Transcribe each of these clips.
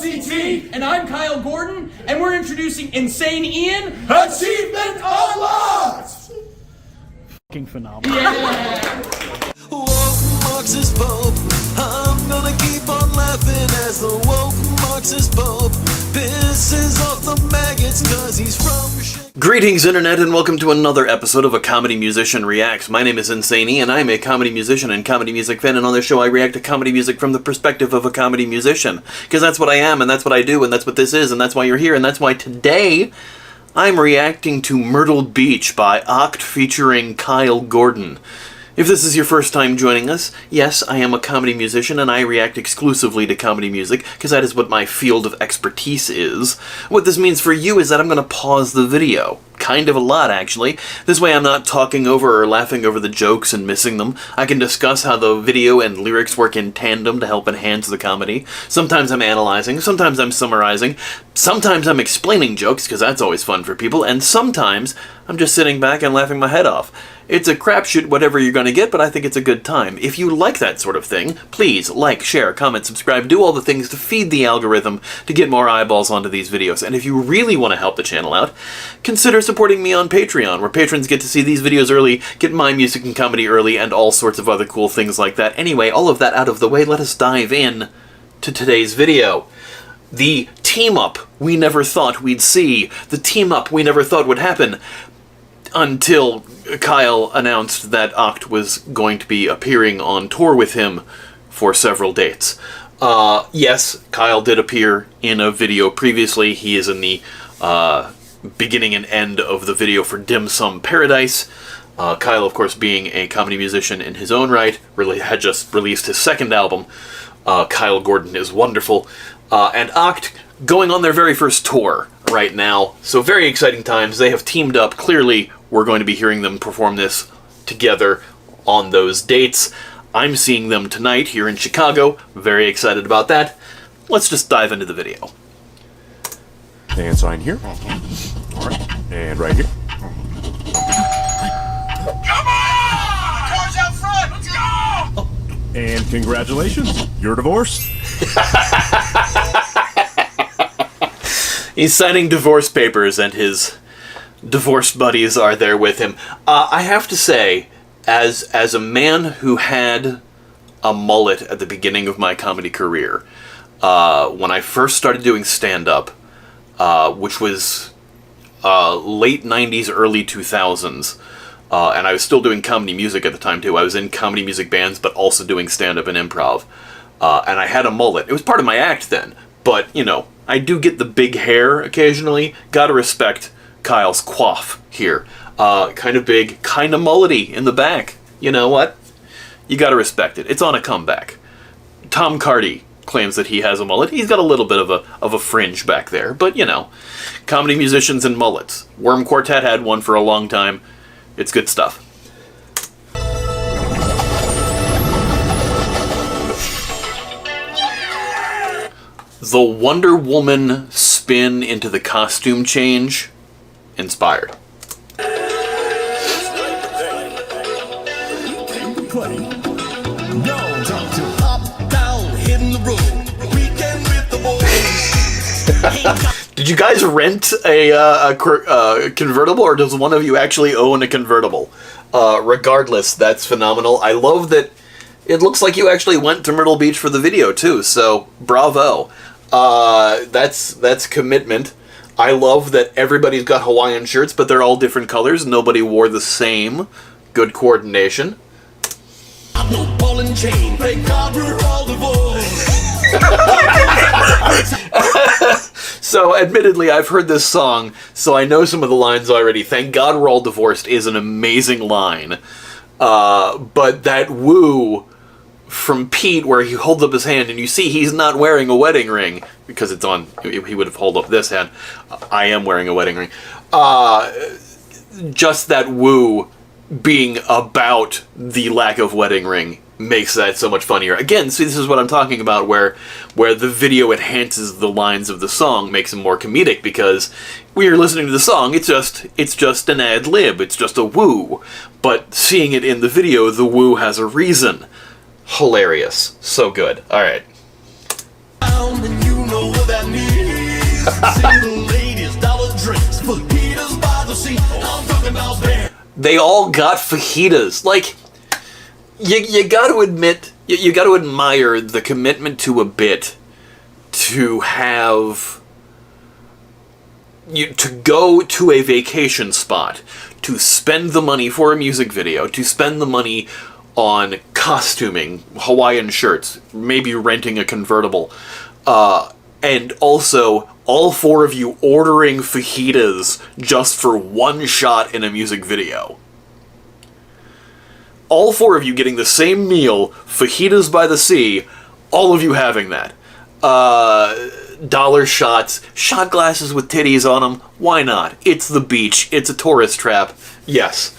OCT! And I'm Kyle Gordon, and we're introducing Insane Ian. Achievement Unlocked! Fucking phenomenal. Yeah! Woke Marxist Pope. I'm gonna keep on laughing as the woke Marxist Pope pisses off the maggots cause he's from Greetings, Internet, and welcome to another episode of A Comedy Musician Reacts. My name is Insane E, and I'm a comedy musician and comedy music fan, and on this show I react to comedy music from the perspective of a comedy musician. Because that's what I am, and that's what I do, and that's what this is, and that's why you're here, and that's why today I'm reacting to Myrtle Beach by OCT featuring Kyle Gordon. If this is your first time joining us, yes, I am a comedy musician and I react exclusively to comedy music because that is what my field of expertise is. What this means for you is that I'm going to pause the video. Kind of a lot, actually. This way I'm not talking over or laughing over the jokes and missing them. I can discuss how the video and lyrics work in tandem to help enhance the comedy. Sometimes I'm analyzing, sometimes I'm summarizing, sometimes I'm explaining jokes, because that's always fun for people, and sometimes I'm just sitting back and laughing my head off. It's a crapshoot whatever you're going to get, but I think it's a good time. If you like that sort of thing, please like, share, comment, subscribe, do all the things to feed the algorithm to get more eyeballs onto these videos. And if you really want to help the channel out, consider supporting me on Patreon, where patrons get to see these videos early, get my music and comedy early, and all sorts of other cool things like that. Anyway, all of that out of the way, let us dive in to today's video. The team-up we never thought we'd see. The team-up we never thought would happen. Until Kyle announced that OCT was going to be appearing on tour with him for several dates. Yes, Kyle did appear in a video previously. He is in the beginning and end of the video for Dim Sum Paradise. Kyle, of course, being a comedy musician in his own right, really had just released his second album, Kyle Gordon is Wonderful, and OCT going on their very first tour right now. So very exciting times. They have teamed up. Clearly, we're going to be hearing them perform this together on those dates. I'm seeing them tonight here in Chicago. Very excited about that. Let's just dive into the video. And sign here. All right. And right here. Come on! Cars out front! Let's go! And congratulations, you're divorced. He's signing divorce papers, and his divorce buddies are there with him. I have to say, as a man who had a mullet at the beginning of my comedy career, when I first started doing stand-up, which was late 90s, early 2000s, and I was still doing comedy music at the time, too. I was in comedy music bands, but also doing stand-up and improv. And I had a mullet. It was part of my act then, but, you know, I do get the big hair occasionally. Gotta respect Kyle's coif here. Kind of big, kind of mullety in the back. You know what? You gotta respect it. It's on a comeback. Tom Cardy claims that he has a mullet. He's got a little bit of a fringe back there, but, you know, comedy musicians and mullets. Worm Quartet had one for a long time. It's good stuff. The Wonder Woman spin into the costume change, inspired. Did you guys rent a convertible, or does one of you actually own a convertible? Regardless, that's phenomenal. I love that it looks like you actually went to Myrtle Beach for the video, too, so bravo. That's commitment. I love that everybody's got Hawaiian shirts, but they're all different colors. Nobody wore the same. Good coordination. no ball and chain. Thank God we're all divorced. So, admittedly, I've heard this song, so I know some of the lines already. Thank God we're all divorced is an amazing line. But that woo from Pete, where he holds up his hand and you see he's not wearing a wedding ring, because it's on, he would have held up this hand. I am wearing a wedding ring. Just that woo being about the lack of wedding ring makes that so much funnier. Again, see, this is what I'm talking about, where the video enhances the lines of the song, makes them more comedic, because when you're listening to the song, it's just an ad lib, it's just a woo. But seeing it in the video, the woo has a reason. Hilarious. So good. Alright. And you know that Single ladies, dollar drinks, fajitas by the sea. I'm talking about bear. They all got fajitas. Like, you got to admit, you got to admire the commitment to a bit to have you to go to a vacation spot, to spend the money for a music video, to spend the money on costuming, Hawaiian shirts, maybe renting a convertible, and also all four of you ordering fajitas just for one shot in a music video. All four of you getting the same meal, fajitas by the sea, all of you having that. Dollar shots, shot glasses with titties on them, why not? It's the beach, it's a tourist trap, yes.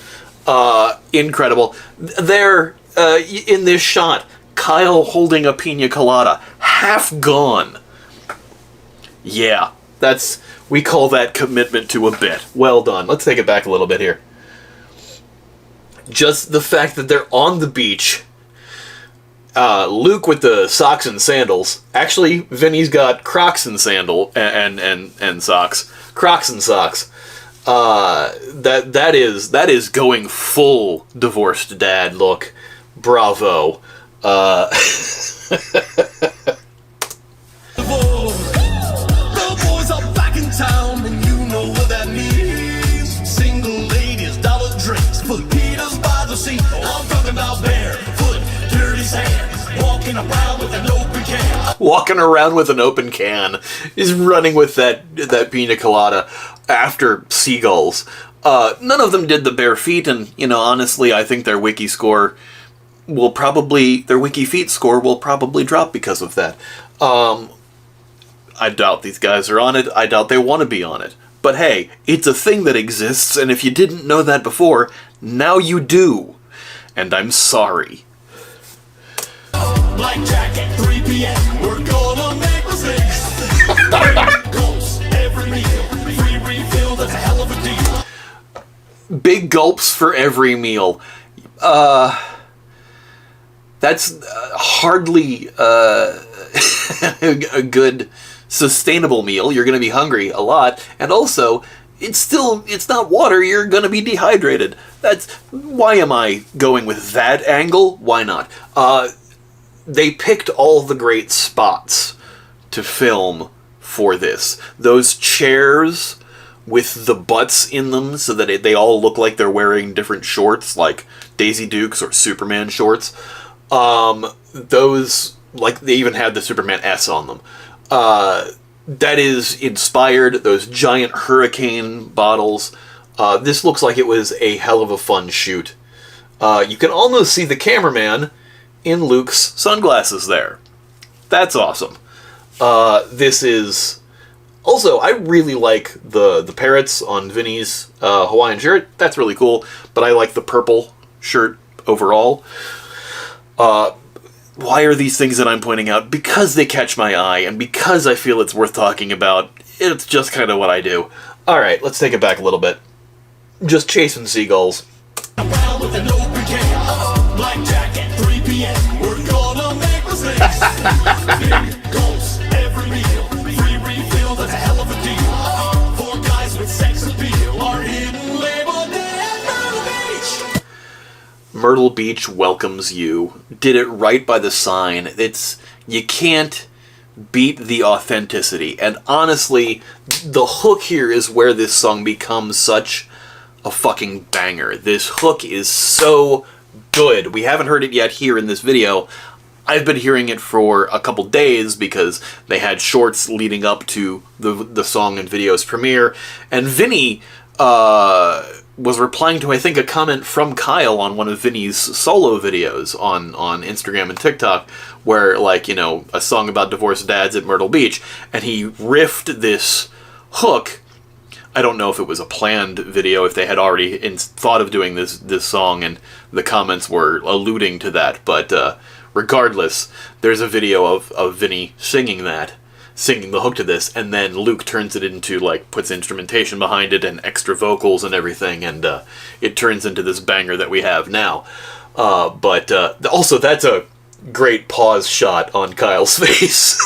Incredible. There, in this shot, Kyle holding a pina colada, half gone. Yeah, we call that commitment to a bit. Well done. Let's take it back a little bit here. Just the fact that they're on the beach, Luke with the socks and sandals. Actually, Vinny's got Crocs and and socks. Crocs and socks. That is going full divorced dad look. Bravo. The boys are back in town, and you know what that means. Single ladies, dollar drinks, fajitas by the sea. I'm talking about barefoot, dirty hands, walking around with an open can. Walking around with an open can. Is running with that pina colada after seagulls. None of them did the bare feet, and, honestly, I think their wiki feet score will probably drop because of that. I doubt these guys are on it. I doubt they want to be on it. But hey, it's a thing that exists, and if you didn't know that before, now you do. And I'm sorry. Blackjack at 3 p.m. We're gonna make mistakes. Gulps every meal. Free refill, that's a hell of a deal. Big gulps for every meal. That's hardly a good sustainable meal. You're going to be hungry a lot, and also it's not water. You're going to be dehydrated. Why am I going with that angle? Why not? They picked all the great spots to film for this. Those chairs with the butts in them so that they all look like they're wearing different shorts, like Daisy Dukes or Superman shorts. Those, like, they even had the Superman S on them. That is inspired. Those giant hurricane bottles. This looks like it was a hell of a fun shoot. You can almost see the cameraman in Luke's sunglasses there. That's awesome. This is... Also, I really like the parrots on Vinny's Hawaiian shirt. That's really cool. But I like the purple shirt overall. Why are these things that I'm pointing out? Because they catch my eye, and because I feel it's worth talking about. It's just kind of what I do. Alright, let's take it back a little bit. Just chasing seagulls. Around with an open can. Blackjack at 3 p.m. We're gonna make mistakes. Gulps every meal. Free refill, that's a hell of a deal. Four guys with sex appeal are hidden labeled at Myrtle Beach. Myrtle Beach welcomes you. Did it right by the sign. You can't beat the authenticity. And honestly, the hook here is where this song becomes such a fucking banger. This hook is so good. We haven't heard it yet here in this video. I've been hearing it for a couple days because they had shorts leading up to the song and video's premiere. And Vinny was replying to, I think, a comment from Kyle on one of Vinny's solo videos on Instagram and TikTok, where, like, a song about divorced dads at Myrtle Beach, and he riffed this hook. I don't know if it was a planned video, if they had already thought of doing this song, and the comments were alluding to that, but regardless, there's a video of Vinny singing the hook to this, and then Luke turns it into, like, puts instrumentation behind it and extra vocals and everything, and it turns into this banger that we have now. But also, that's a great pause shot on Kyle's face.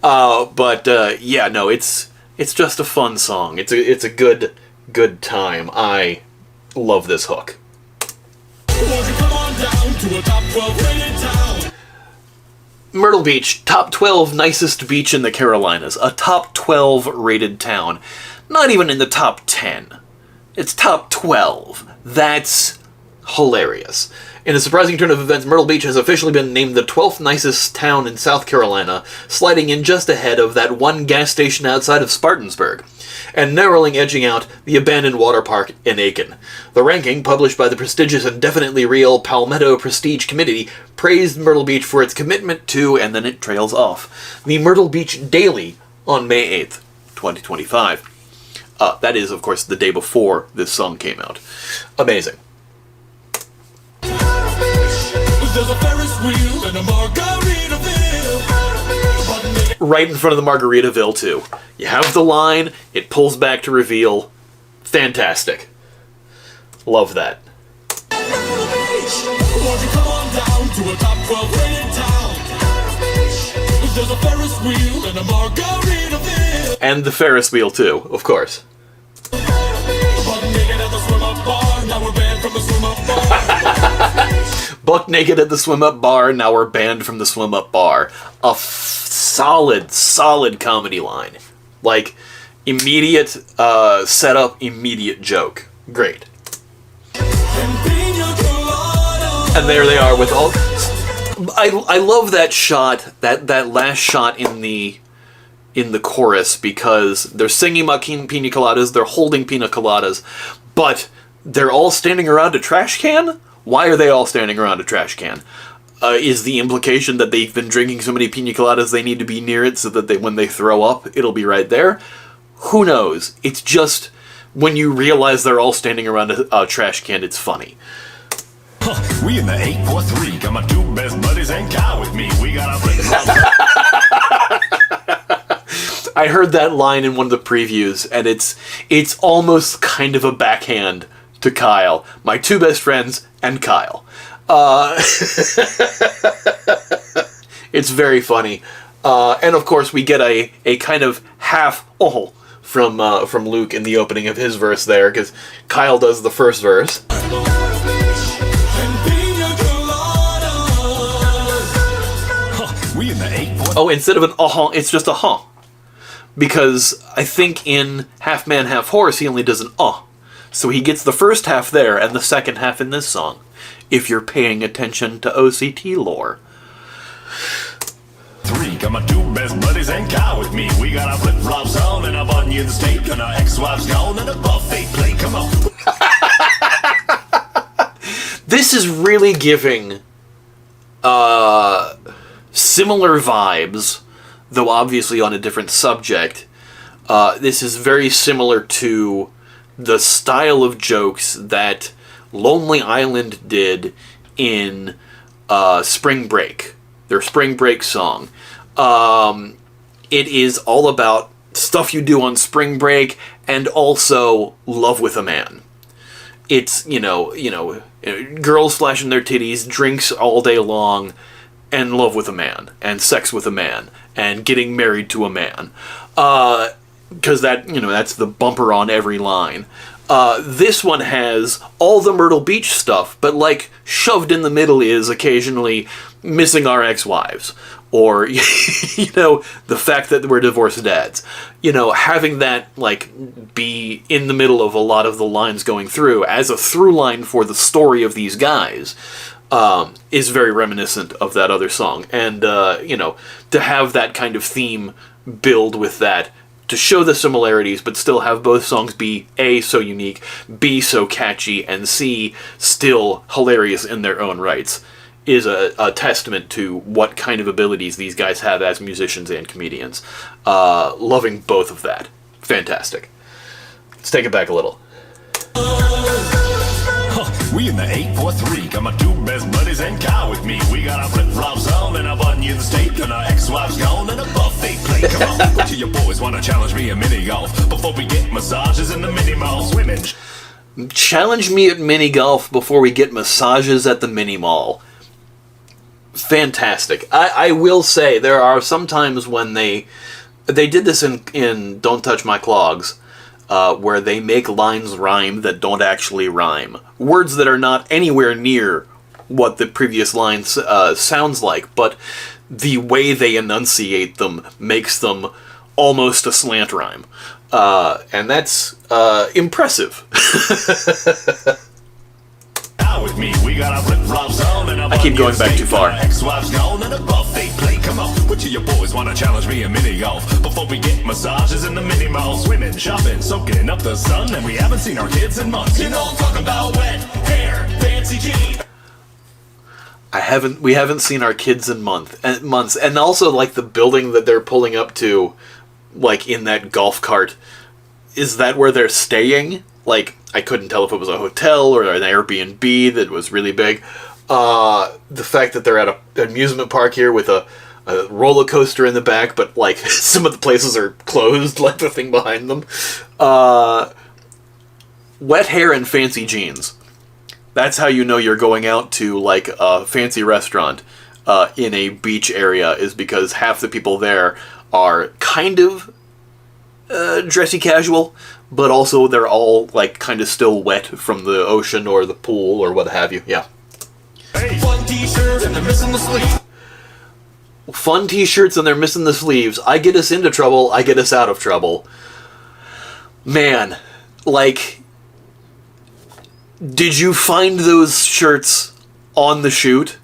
Yeah, no, it's just a fun song. It's a good time. I love this hook. Won't you come on down to a top 12 rated town? Myrtle Beach, top 12 nicest beach in the Carolinas. A top 12 rated town. Not even in the top 10. It's top 12. That's hilarious. In a surprising turn of events, Myrtle Beach has officially been named the 12th nicest town in South Carolina, sliding in just ahead of that one gas station outside of Spartansburg, and narrowly edging out the abandoned water park in Aiken. The ranking, published by the prestigious and definitely real Palmetto Prestige Committee, praised Myrtle Beach for its commitment to, and then it trails off, the Myrtle Beach Daily on May 8th, 2025. That is, of course, the day before this song came out. Amazing. There's a Ferris wheel and a Margaritaville. Right in front of the Margaritaville, too. You have the line, it pulls back to reveal. Fantastic. Love that. Won't you come on down to a top 12 rated town? There's a Ferris wheel and a Margaritaville. And the Ferris wheel, too, of course. Buck naked at the swim-up bar, now we're banned from the swim-up bar. Buck naked at the swim-up bar, now we're banned from the swim-up bar. A solid comedy line. Like, immediate setup, immediate joke. Great. And there they are with all... I love that shot, that last shot in the chorus, because they're singing about pina coladas, they're holding pina coladas, but they're all standing around a trash can? Why are they all standing around a trash can? Is the implication that they've been drinking so many pina coladas they need to be near it so that when they throw up, it'll be right there? Who knows? It's just, when you realize they're all standing around a trash can, it's funny. We in the 843, got my two best buddies and Kyle with me. We got our flip-flops. I heard that line in one of the previews, and it's almost kind of a backhand to Kyle. My two best friends and Kyle. It's very funny. And of course we get a kind of half from Luke in the opening of his verse there, because Kyle does the first verse. Oh, instead of an it's just a because I think in Half Man, Half Horse he only does an so he gets the first half there and the second half in this song, if you're paying attention to OCT lore. 3, got my two best buddies and Kyle with me. We got our flip-flops on and a button in the steak, and our ex-wife's gone and a buffet plate. Come on. This is really giving similar vibes, though obviously on a different subject. This is very similar to the style of jokes that Lonely Island did in Spring Break, their Spring Break song. It is all about stuff you do on spring break and also love with a man. It's, you know, girls flashing their titties, drinks all day long, and love with a man, and sex with a man, and getting married to a man. Because that's the bumper on every line. This one has all the Myrtle Beach stuff, but like shoved in the middle is occasionally missing our ex-wives, or the fact that we're divorced dads. Having that like be in the middle of a lot of the lines going through as a through line for the story of these guys is very reminiscent of that other song, and to have that kind of theme build with that, to show the similarities, but still have both songs be A, so unique, B, so catchy, and C, still hilarious in their own rights, is a testament to what kind of abilities these guys have as musicians and comedians. Loving both of that. Fantastic. Let's take it back a little. We in the 843, got my two best buddies and Kyle with me. We got our flip-flops on and a button in the steak, and our ex-wife's gone and a buffet plate. Come on, till your boys wanna challenge me in mini golf before we get massages in the mini malls. Women, challenge me at mini golf before we get massages at the mini mall. fantastic. I will say there are some times when they did this in Don't Touch My Clogs, where they make lines rhyme that don't actually rhyme. Words that are not anywhere near what the previous line sounds like, but the way they enunciate them makes them almost a slant rhyme. And that's impressive. With me, we got our flip-flops on and I keep going back too far. Ex-wife's gone and a buffet play. Come on, which of your boys want to challenge me in mini golf? Before we get massages in the mini mall, swimming, shopping, soaking up the sun, and we haven't seen our kids in months. You know I'm talking about wet hair, fancy jeans. We haven't seen our kids in months, and also like the building that they're pulling up to, like in that golf cart, is that where they're staying? Like, I couldn't tell if it was a hotel or an Airbnb that was really big. The fact that they're at an amusement park here with a roller coaster in the back, but like some of the places are closed, like the thing behind them. Wet hair and fancy jeans. That's how you know you're going out to like a fancy restaurant in a beach area, is because half the people there are kind of dressy casual, but also they're all like kind of still wet from the ocean or the pool or what have you. Yeah. Hey, fun t-shirts and they're missing the sleeves. Fun t-shirts and they're missing the sleeves. I get us into trouble, I get us out of trouble. Man, like, did you find those shirts on the shoot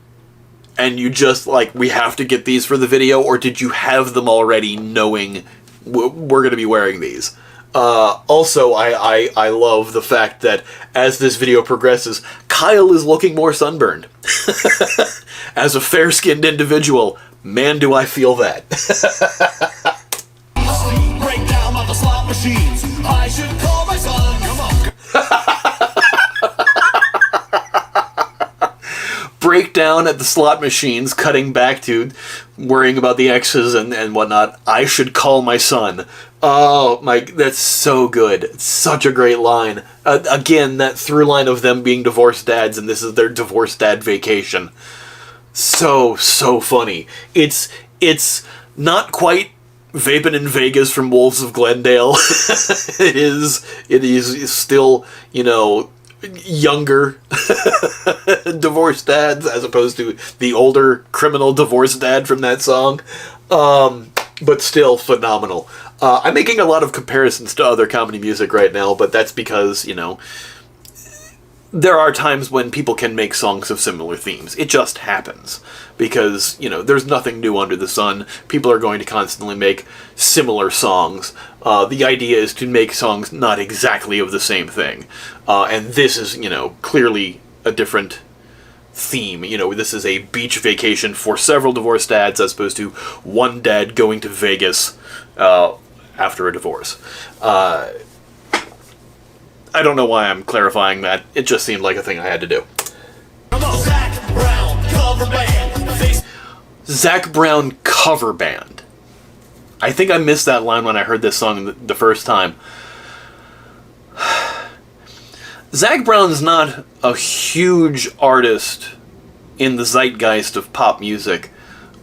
and you just like, we have to get these for the video, or did you have them already knowing we're going to be wearing these? Also, I love the fact that as this video progresses, Kyle is looking more sunburned. As a fair-skinned individual, man, do I feel that. Break down on the slot machines. I should call my son. Come on. Breakdown at the slot machines, cutting back to worrying about the exes and whatnot. I should call my son. Oh my, that's so good. It's such a great line. Again, that through line of them being divorced dads, and this is their divorced dad vacation. So funny. It's not quite Vapin' in Vegas from Wolves of Glendale. It is still, you know, younger divorced dads as opposed to the older criminal divorced dad from that song. But still phenomenal. I'm making a lot of comparisons to other comedy music right now, but that's because, you know, there are times when people can make songs of similar themes. It just happens. Because, you know, there's nothing new under the sun. People are going to constantly make similar songs. The idea is to make songs not exactly of the same thing. And this is, you know, clearly a different theme. You know, this is a beach vacation for several divorced dads as opposed to one dad going to Vegas after a divorce. I don't know why I'm clarifying that. It just seemed like a thing I had to do. Come on. Zach Brown cover band. Zach Brown cover band. I think I missed that line when I heard this song the first time. Zach Brown's not a huge artist in the zeitgeist of pop music,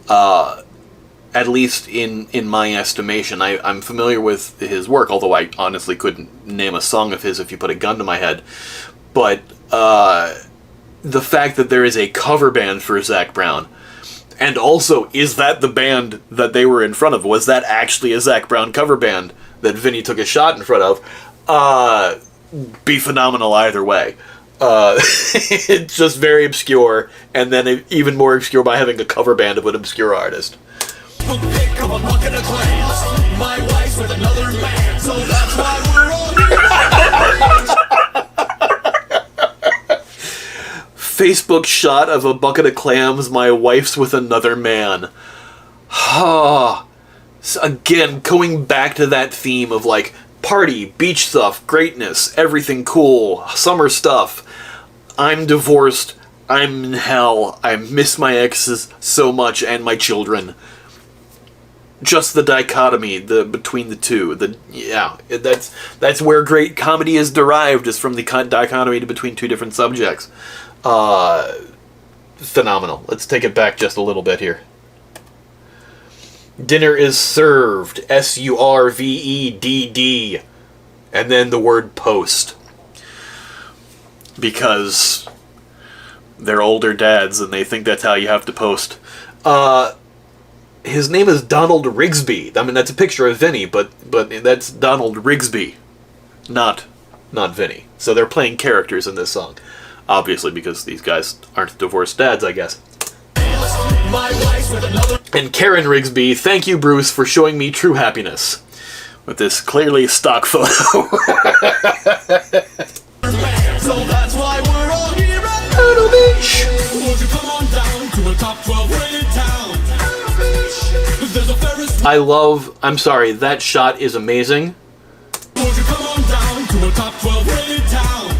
at least in my estimation. I'm familiar with his work, although I honestly couldn't name a song of his if you put a gun to my head. But the fact that there is a cover band for Zach Brown, and also, is that the band that they were in front of? Was that actually a Zach Brown cover band that Vinny took a shot in front of? Be phenomenal either way. It's just very obscure, and then even more obscure by having a cover band of an obscure artist. Pick up a bucket of clams. My wife's with another man, so that's why we're all here. Facebook shot of a bucket of clams, my wife's with another man. So again, going back to that theme of like party, beach stuff, greatness, everything cool, summer stuff. I'm divorced, I'm in hell, I miss my exes so much and my children. Just the dichotomy between the two. That's where great comedy is derived, is from the dichotomy between two different subjects. phenomenal. Let's take it back just a little bit here. Dinner is served. SURVEDD. And then the word post. Because they're older dads and they think that's how you have to post. His name is Donald Rigsby. I mean, that's a picture of Vinny, but that's Donald Rigsby. Not Vinny. So they're playing characters in this song. Obviously, because these guys aren't divorced dads, I guess. And Karen Rigsby, thank you, Bruce, for showing me true happiness. With this clearly stock photo. So that's why we're all here at Myrtle Beach. Won't you come on down to a top 12 rated town? There's a Ferris. I'm sorry, that shot is amazing. Won't you come on down to a top 12 rated town?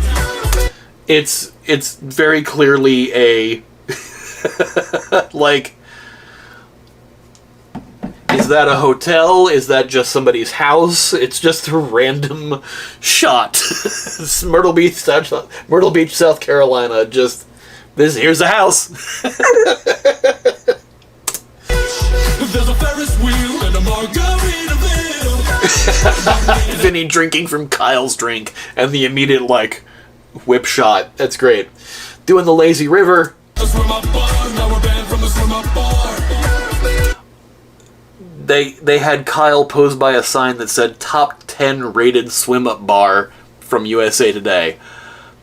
It's very clearly a like, is that a hotel? Is that just somebody's house? It's just a random shot. It's Myrtle Beach, South Carolina. Just this. Here's a house. There's a Ferris wheel and a Margaritaville. Vinny drinking from Kyle's drink, and the immediate like whip shot. That's great. Doing the lazy river. A swim up bar, now we're banned from the swim up bar. They had Kyle pose by a sign that said top 10 rated swim up bar from USA Today.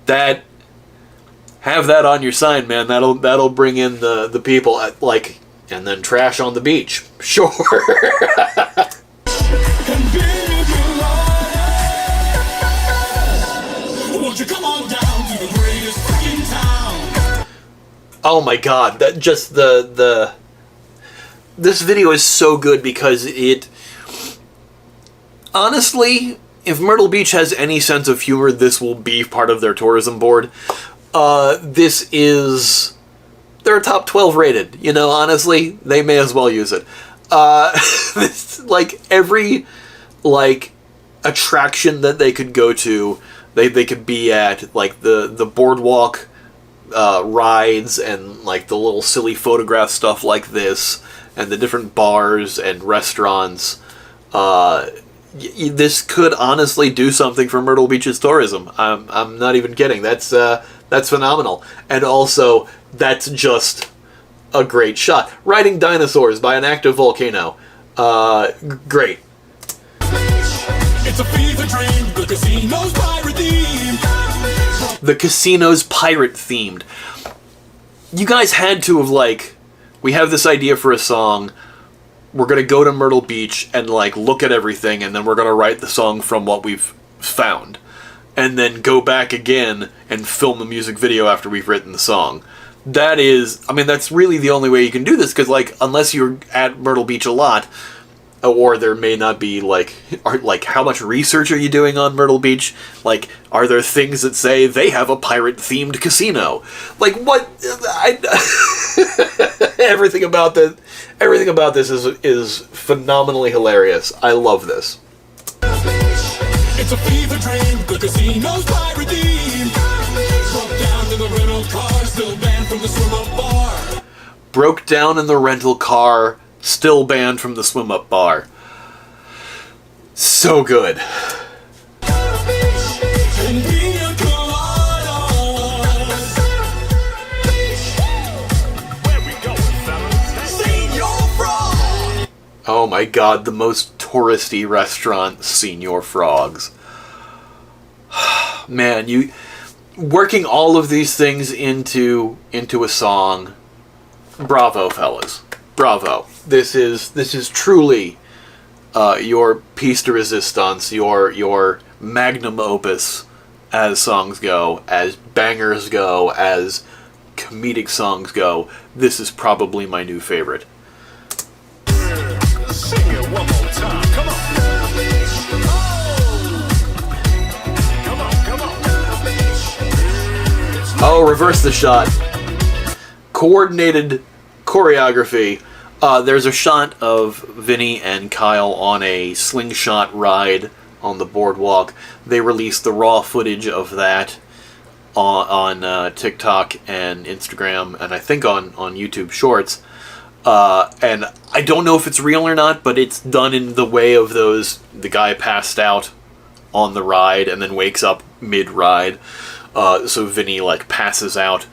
Have that on your sign, man. That'll bring in the people like, and then trash on the beach. Sure. Won't you come on down to the greatest freaking town? Oh my god, that just this video is so good because it honestly, if Myrtle Beach has any sense of humor, this will be part of their tourism board. This is, they're top 12 rated, you know, honestly, they may as well use it. This, like, every, like, attraction that they could go to, they could be at, like, the boardwalk rides and, like, the little silly photograph stuff like this, and the different bars and restaurants. This could honestly do something for Myrtle Beach's tourism. I'm not even kidding. That's phenomenal. And also, that's just a great shot. Riding dinosaurs by an active volcano. Great. It's a fever dream, the casino's pirate themed. The casino's pirate themed. You guys had to have, like, we have this idea for a song, we're going to go to Myrtle Beach and, like, look at everything, and then we're going to write the song from what we've found. And then go back again and film a music video after we've written the song. That is, I mean, that's really the only way you can do this, because, like, unless you're at Myrtle Beach a lot, or there may not be, like, how much research are you doing on Myrtle Beach? Like, are there things that say they have a pirate-themed casino? Like, what? Everything about this is phenomenally hilarious. I love this. It's a fever dream, the casino's pirate themed. Broke down in the rental car, still banned from the swim up bar. Broke down in the rental car, still banned from the swim up bar. So good. And pina coladas. Where we going, fellas? Senior Frog. Oh my god, the most touristy restaurant, Senior Frogs. Man, you working all of these things into a song. Bravo, fellas. Bravo. This is truly your piece de resistance, your magnum opus as songs go, as bangers go, as comedic songs go. This is probably my new favorite. Sing it one more time, come on. Oh, reverse the shot. Coordinated choreography. There's a shot of Vinny and Kyle on a slingshot ride on the boardwalk. They released the raw footage of that on TikTok and Instagram, and I think on YouTube Shorts. And I don't know if it's real or not, but it's done in the way of those, the guy passed out on the ride and then wakes up mid-ride. So Vinny, like, passes out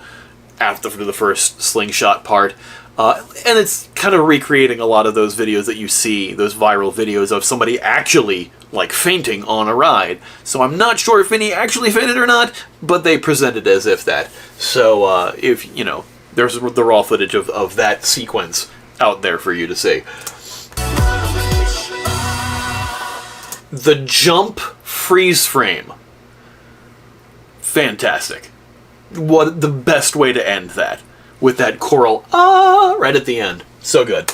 after the first slingshot part. And it's kind of recreating a lot of those videos that you see, those viral videos of somebody actually, like, fainting on a ride. So I'm not sure if Vinny actually fainted or not, but they present it as if that. So, if, you know, there's the raw footage of that sequence out there for you to see. The jump freeze frame. Fantastic. What the best way to end that. With that choral, ah, right at the end. So good.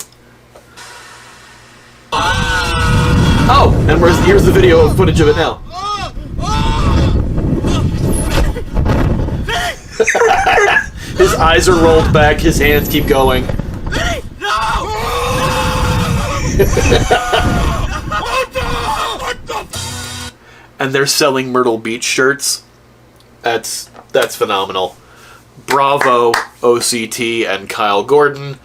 Oh, and here's the video footage of it now. His eyes are rolled back, his hands keep going. And they're selling Myrtle Beach shirts. That's phenomenal. Bravo, OCT and Kyle Gordon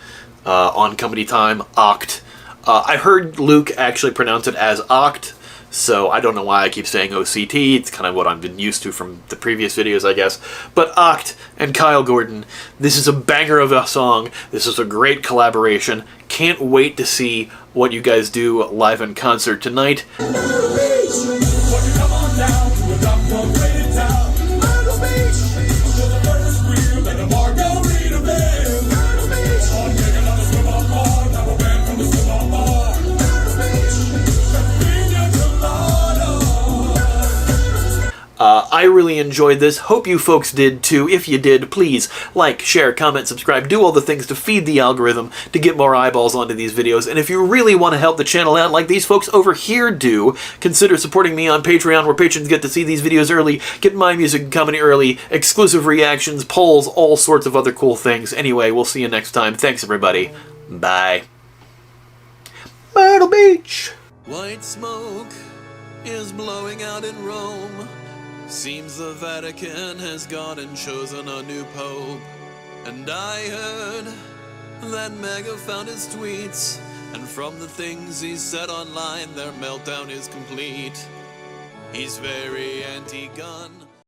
on Company Time, Oct. I heard Luke actually pronounce it as Oct, so I don't know why I keep saying OCT. It's kind of what I've been used to from the previous videos, I guess. But Oct and Kyle Gordon, this is a banger of a song. This is a great collaboration. Can't wait to see what you guys do live in concert tonight. I really enjoyed this. Hope you folks did too. If you did, please like, share, comment, subscribe, do all the things to feed the algorithm to get more eyeballs onto these videos. And if you really want to help the channel out like these folks over here do, consider supporting me on Patreon, where patrons get to see these videos early, get my music and comedy early, exclusive reactions, polls, all sorts of other cool things. Anyway, we'll see you next time. Thanks, everybody. Bye. Myrtle Beach! White smoke is blowing out in Rome. Seems the Vatican has gone and chosen a new pope. And I heard that Mega found his tweets, and from the things he said online, their meltdown is complete. He's very anti-gun.